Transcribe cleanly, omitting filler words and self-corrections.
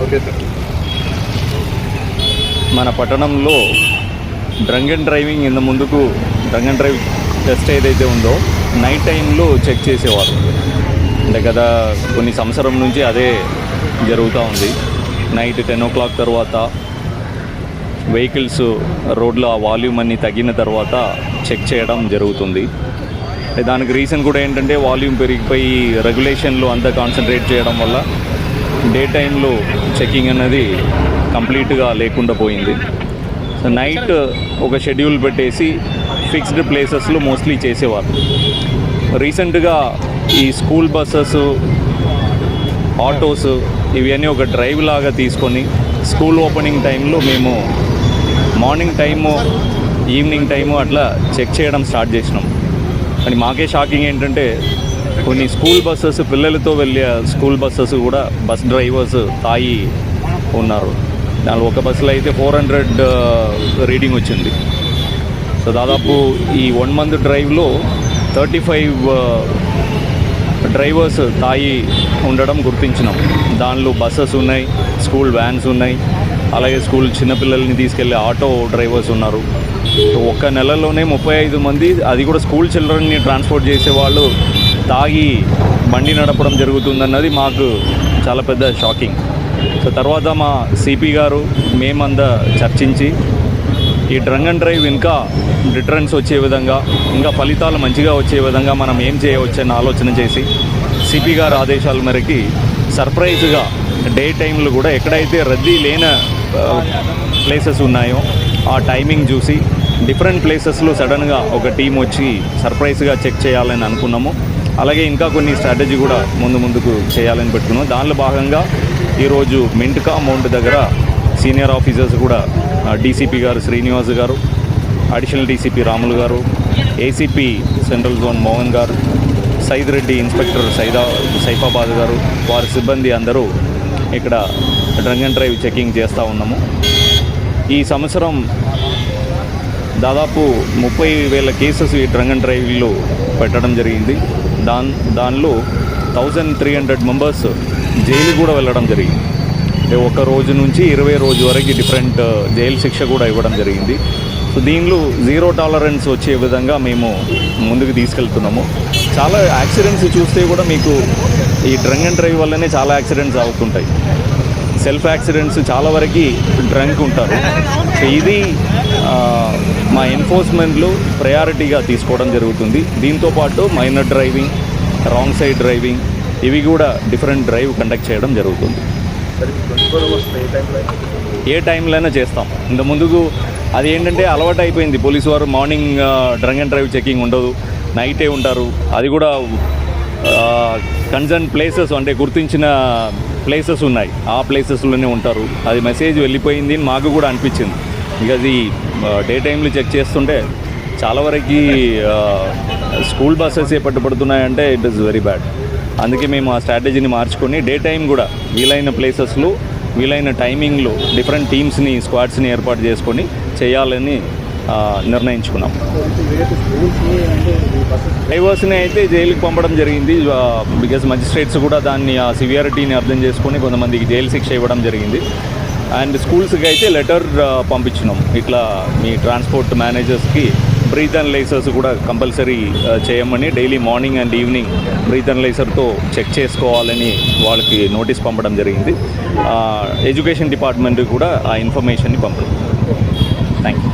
Okay sir. మన పట్టణంలో drunk and driving ఇంత ముందుకు డ్రంక్ అండ్ డ్రైవ్ టెస్ట్ ఏదైతే ఉందో నైట్ టైంలో చెక్ చేసేవారు. అంటే గత కొన్ని సంవత్సరం నుంచి అదే జరుగుతూ ఉంది. నైట్ 10 o'clock తర్వాత వెహికల్స్ రోడ్లో ఆ వాల్యూమ్ అన్ని తగ్గిన తర్వాత చెక్ చేయడం జరుగుతుంది. దానికి రీజన్ కూడా ఏంటంటే వాల్యూమ్ పెరిగిపోయి రెగ్యులేషన్లో అంతా కాన్సన్ట్రేట్ చేయడం వల్ల డే టైంలో చెకింగ్ అనేది కంప్లీట్గా లేకుండా పోయింది. సో నైట్ ఒక షెడ్యూల్ పెట్టేసి ఫిక్స్డ్ ప్లేసెస్లో మోస్ట్లీ చేసేవారు. రీసెంట్గా ఈ స్కూల్ బస్సెస్, ఆటోస్ ఇవన్నీ ఒక డ్రైవ్ లాగా తీసుకొని స్కూల్ ఓపెనింగ్ టైంలో మేము మార్నింగ్ టైము, ఈవినింగ్ టైము అట్లా చెక్ చేయడం స్టార్ట్ చేసినాం. కానీ మాకే షాకింగ్ ఏంటంటే కొన్ని స్కూల్ బస్సెస్, పిల్లలతో వెళ్ళే స్కూల్ బస్సెస్ కూడా బస్ డ్రైవర్స్ తాగి ఉన్నారు. దానిలో ఒక బస్సులో అయితే 400 రీడింగ్ వచ్చింది. సో దాదాపు ఈ 1 month డ్రైవ్లో 35 డ్రైవర్స్ తాగి ఉండడం గుర్తించినాం. దానిలో బస్సెస్ ఉన్నాయి, స్కూల్ వ్యాన్స్ ఉన్నాయి, అలాగే స్కూల్ చిన్నపిల్లల్ని తీసుకెళ్లే ఆటో డ్రైవర్స్ ఉన్నారు. సో ఒక్క నెలలోనే 35 మంది, అది కూడా స్కూల్ చిల్డ్రన్ని ట్రాన్స్పోర్ట్ చేసేవాళ్ళు తాగి బండి నడపడం జరుగుతుందన్నది మాకు చాలా పెద్ద షాకింగ్. సో తర్వాత మా సిపి గారు మేమంతా చర్చించి ఈ డ్రంక్ అండ్ డ్రైవ్ ఇంకా డిటరెన్స్ వచ్చే విధంగా, ఇంకా ఫలితాలు మంచిగా వచ్చే విధంగా మనం ఏం చేయవచ్చని ఆలోచన చేసి సిపి గారు ఆదేశాల మేరకి సర్ప్రైజ్గా డే టైంలో కూడా ఎక్కడైతే రద్దీ లేని ప్లేసెస్ ఉన్నాయో ఆ టైమింగ్ చూసి డిఫరెంట్ ప్లేసెస్లో సడన్గా ఒక టీం వచ్చి సర్ప్రైజ్గా చెక్ చేయాలని అనుకున్నాము. అలాగే ఇంకా కొన్ని స్ట్రాటజీ కూడా ముందుకు చేయాలని పెట్టుకున్నాం. దానిలో భాగంగా ఈరోజు మింట్కా మౌంట్ దగ్గర సీనియర్ ఆఫీసర్స్ కూడా డీసీపీ గారు శ్రీనివాస్ గారు, అడిషనల్ డీసీపీ రాములు గారు, ఏసీపీ సెంట్రల్ జోన్ మోహన్ గారు, సైద్ రెడ్డి ఇన్స్పెక్టర్ సైఫాబాద్ గారు, వారి సిబ్బంది అందరూ ఇక్కడ డ్రంక్ అండ్ డ్రైవ్ చెకింగ్ చేస్తూ ఉన్నాము. ఈ సంవత్సరం దాదాపు 30,000 కేసెస్ ఈ డ్రంక్ అండ్ డ్రైవ్లో పెట్టడం జరిగింది. దానిలో 1300 మెంబర్స్ జైలు కూడా వెళ్ళడం జరిగింది. ఒక రోజు నుంచి 20 రోజు వరకు డిఫరెంట్ జైలు శిక్ష కూడా ఇవ్వడం జరిగింది. సో దీనిలో 0 టాలరెన్స్ వచ్చే విధంగా మేము ముందుకు తీసుకెళ్తున్నాము. చాలా యాక్సిడెంట్స్ చూస్తే కూడా మీకు ఈ డ్రంక్ అండ్ డ్రైవ్ వల్లనే చాలా యాక్సిడెంట్స్ అవుతుంటాయి. సెల్ఫ్ యాక్సిడెంట్స్ చాలా వరకు డ్రంక్ ఉంటారు. సో ఇది మా ఎన్ఫోర్స్మెంట్లో ప్రయారిటీగా తీసుకోవడం జరుగుతుంది. దీంతోపాటు minor driving, wrong side driving ఇవి కూడా డిఫరెంట్ డ్రైవ్ కండక్ట్ చేయడం జరుగుతుంది. ఏ టైంలోనే చేస్తాం. ఇంత ముందుకు అది ఏంటంటే అలవాటు అయిపోయింది. పోలీసు వారు morning drunk and drive checking ఉండదు, నైటే ఉంటారు. అది కూడా కన్సర్న్ ప్లేసెస్ అంటే గుర్తించిన ప్లేసెస్ ఉన్నాయి, ఆ ప్లేసెస్లోనే ఉంటారు. అది మెసేజ్ వెళ్ళిపోయింది మాకు కూడా అనిపించింది. ఇక అది డే టైంలో చెక్ చేస్తుంటే చాలా వరకు స్కూల్ బస్సెస్ పట్టుబడుతున్నాయంటే ఇట్ ఈస్ వెరీ బ్యాడ్. అందుకే మేము ఆ స్ట్రాటజీని మార్చుకొని డే టైం కూడా వీలైన ప్లేసెస్లో, వీలైన టైమింగ్లో డిఫరెంట్ టీమ్స్ని, స్క్వాడ్స్ని ఏర్పాటు చేసుకొని చేయాలని నిర్ణయించుకున్నాం. డ్రైవర్స్ని అయితే జైలుకి పంపడం జరిగింది. బికాజ్ మజిస్ట్రేట్స్ కూడా దాన్ని ఆ సివియారిటీని అర్థం చేసుకొని కొంతమందికి జైలు శిక్ష ఇవ్వడం జరిగింది. అండ్ స్కూల్స్కి అయితే లెటర్ పంపించినాం. ఇట్లా మీ ట్రాన్స్పోర్ట్ మేనేజర్స్కి బ్రీత్ అనలైజర్స్ కూడా కంపల్సరీ చేయమని, daily morning and evening breath అనలైజర్తో చెక్ చేసుకోవాలని వాళ్ళకి నోటీస్ పంపడం జరిగింది. ఎడ్యుకేషన్ డిపార్ట్మెంట్ కూడా ఆ ఇన్ఫర్మేషన్ని పంపడం. Thank you.